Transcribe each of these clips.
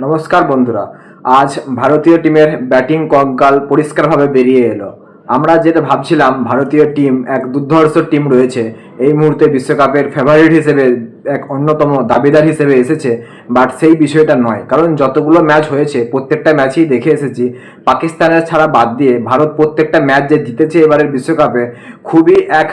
নমস্কার বন্ধুরা। আজ ভারতীয় টিমের ব্যাটিং কঙ্কাল পরিষ্কারভাবে বেরিয়ে এলো। আমরা যেটা ভাবছিলাম ভারতীয় টিম এক দুর্ধর্ষ টিম রয়েছে, এই মুহূর্তে বিশ্বকাপের ফেভারিট হিসেবে এক অন্যতম দাবিদার হিসেবে এসেছে, বাট সেই বিষয়টা নয়। কারণ যতগুলো ম্যাচ হয়েছে প্রত্যেকটা ম্যাচই দেখে এসেছি, পাকিস্তানের ছাড়া বাদ দিয়ে ভারত প্রত্যেকটা ম্যাচ যে জিতেছে এবারের বিশ্বকাপে, খুবই এক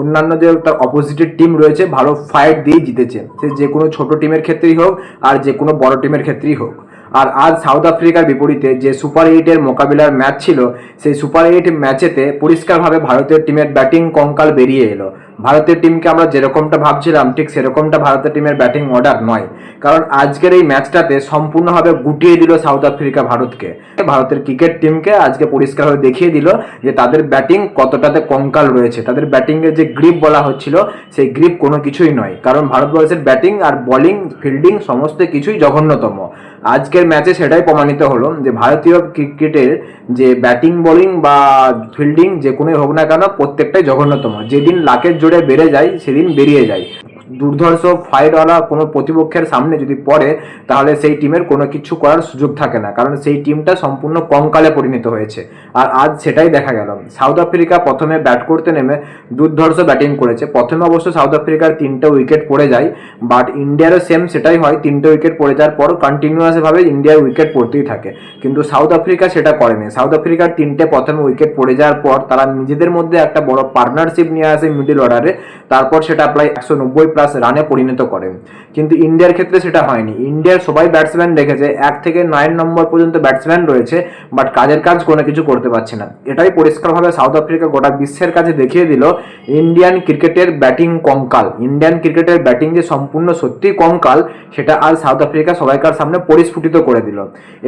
অন্যান্য যে তার অপোজিটের টিম রয়েছে ভালো ফাইট দিয়ে জিতেছে, সে যে কোনো ছোট টিমের ক্ষেত্রেই হোক আর যে কোনো বড় টিমের ক্ষেত্রেই হোক। আর আজ সাউথ আফ্রিকার বিপরীতে যে সুপার এইটের মোকাবিলার ম্যাচ ছিল, সেই সুপার এইট ম্যাচেতে পরিষ্কারভাবে ভারতীয় টিমের ব্যাটিং কঙ্কাল বেরিয়ে এলো। ভারতের টিমকে আমরা যেরকমটা ভাবছিলাম ঠিক সেরকমটা ভারতের টিমের ব্যাটিং অর্ডার নয়। কারণ আজকের এই ম্যাচটাতে সম্পূর্ণভাবে গুটিয়ে দিল সাউথ আফ্রিকা ভারতকে। ভারতের ক্রিকেট টিমকে আজকে পরিষ্কারভাবে দেখিয়ে দিল যে তাদের ব্যাটিং কতটাতে কঙ্কাল রয়েছে। তাদের ব্যাটিংয়ের যে গ্রিপ বলা হচ্ছিল, সেই গ্রিপ কোনো কিছুই নয়। কারণ ভারতবর্ষের ব্যাটিং আর বোলিং ফিল্ডিং সমস্ত কিছুই জঘন্যতম। আজকের ম্যাচে সেটাই প্রমাণিত হলো যে ভারতীয় ক্রিকেটের যে ব্যাটিং বোলিং বা ফিল্ডিং যে কোনোই হোক না কেন, প্রত্যেকটাই জঘন্যতম। যেদিন লাকের জোরে বেড়ে যায় সেদিন বেরিয়ে যায়। দুর্ধর্ষ ফাইটওয়ালা কোনো প্রতিপক্ষের সামনে যদি পড়ে, তাহলে সেই টিমের কোনো কিছু করার সুযোগ থাকে না, কারণ সেই টিমটা সম্পূর্ণ কঙ্কালে পরিণত হয়েছে। আর আজ সেটাই দেখা গেল। সাউথ আফ্রিকা প্রথমে ব্যাট করতে নেমে দুর্ধর্ষ ব্যাটিং করেছে। প্রথমে অবশ্য সাউথ আফ্রিকার 3টে উইকেট পড়ে যায়, বাট ইন্ডিয়ারও সেম সেটাই হয়। 3টে উইকেট পড়ে যাওয়ার পর কন্টিনিউয়াসভাবে ইন্ডিয়ার উইকেট পড়তেই থাকে, কিন্তু সাউথ আফ্রিকা সেটা করেনি। সাউথ আফ্রিকার 3টে প্রথমে উইকেট পড়ে যাওয়ার পর তারা নিজেদের মধ্যে একটা বড় পার্টনারশিপ নিয়ে আসে মিডল অর্ডারে, তারপর সেটা প্রায় 190+ রানে পরিণত করে। কিন্তু ইন্ডিয়ার ক্ষেত্রে সেটা হয়নি। ইন্ডিয়ার সবাই ব্যাটসম্যান রেখেছে, 1 থেকে 9 নম্বর পর্যন্ত ব্যাটসম্যান রয়েছে, বাট কাজের কাজ কোনো কিছু করতে পারছে না। এটাই পরিষ্কারভাবে সাউথ আফ্রিকা গোটা বিশ্বের কাছে দেখিয়ে দিল ইন্ডিয়ান ক্রিকেটের ব্যাটিং কঙ্কাল। ইন্ডিয়ান ক্রিকেটের ব্যাটিং যে সম্পূর্ণ সত্যি কঙ্কাল, সেটা আজ সাউথ আফ্রিকা সবাইকার সামনে পরিস্ফুটিত করে দিল।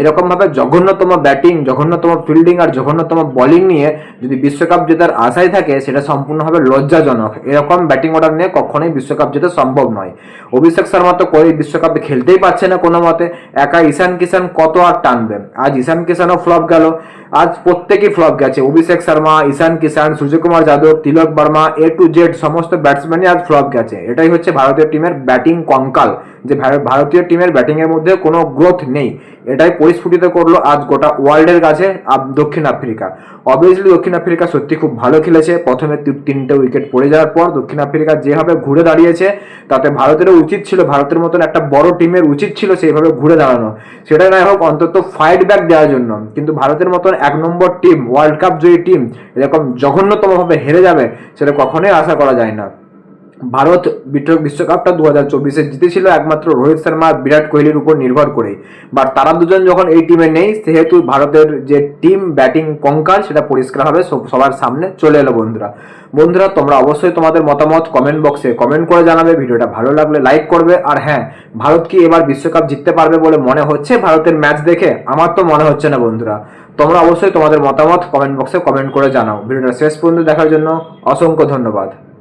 এরকমভাবে জঘন্যতম ব্যাটিং, জঘন্যতম ফিল্ডিং আর জঘন্যতম বোলিং নিয়ে যদি বিশ্বকাপ জেতার আশাই থাকে, সেটা সম্পূর্ণভাবে লজ্জাজনক। এরকম ব্যাটিং অর্ডার নিয়ে কখনোই বিশ্বকাপ জেতা সম্ভব নয়। অভিষেক শর্মা তো করে বিশ্বকাপে খেলতেই পারছে না কোনো মতে। একা ঈশান কিষান কত আর টানবে? আজ ঈশান কিষানও ফ্লপ গেল। আজ প্রত্যেকেই ফ্লপ গেছে। অভিষেক শর্মা, ঈশান কিষান, সূর্যকুমার যাদব, তিলক বর্মা, এ টু জেড সমস্ত ব্যাটসম্যানই আজ ফ্লপ গেছে। এটাই হচ্ছে ভারতীয় টিমের ব্যাটিং কঙ্কাল, যে ভারতীয় টিমের ব্যাটিং এর মধ্যে কোনো গ্রোথ নেই। এটাই পরিস্ফুটিত করলো আজ গোটা ওয়ার্ল্ডের কাছে দক্ষিণ আফ্রিকা। অবভিয়াসলি দক্ষিণ আফ্রিকা সত্যি খুব ভালো খেলেছে। প্রথমে 3টে উইকেট পড়ে যাওয়ার পর দক্ষিণ আফ্রিকা যেভাবে ঘুরে দাঁড়িয়েছে, তাতে ভারতেরও উচিত ছিল, ভারতের মতন একটা বড় টিমের উচিত ছিল সেইভাবে ঘুরে দাঁড়ানো। সেটা না হোক অন্তত ফাইট ব্যাক দেওয়ার জন্য। কিন্তু ভারতের মতন 1 নম্বর টিম, ওয়ার্ল্ড কাপ জয়ী টিম এরকম জঘন্যতমভাবে হেরে যাবে, সেটা কখনোই আশা করা যায় না। ভারত বিশ্বকাপটা 2024-এ জিতেছিল একমাত্র রোহিত শর্মা আর বিরাট কোহলির উপর নির্ভর করে। বাট তারা দুজন যখন এই টিমে নেই, সেহেতু ভারতের যে টিম ব্যাটিং কঙ্কাল সেটা পরিষ্কারভাবে সবার সামনে চলে এলো। বন্ধুরা তোমরা অবশ্যই তোমাদের মতামত কমেন্ট বক্সে কমেন্ট করে জানাবে। ভিডিওটা ভালো লাগলে লাইক করবে। আর হ্যাঁ, ভারত কি এবার বিশ্বকাপ জিততে পারবে বলে মনে হচ্ছে ভারতের ম্যাচ দেখে? আমার তো মনে হচ্ছে না বন্ধুরা। তোমরা অবশ্যই তোমাদের মতামত কমেন্ট বক্সে কমেন্ট করে জানাও। ভিডিওটা শেষ পর্যন্ত দেখার জন্য অসংখ্য ধন্যবাদ।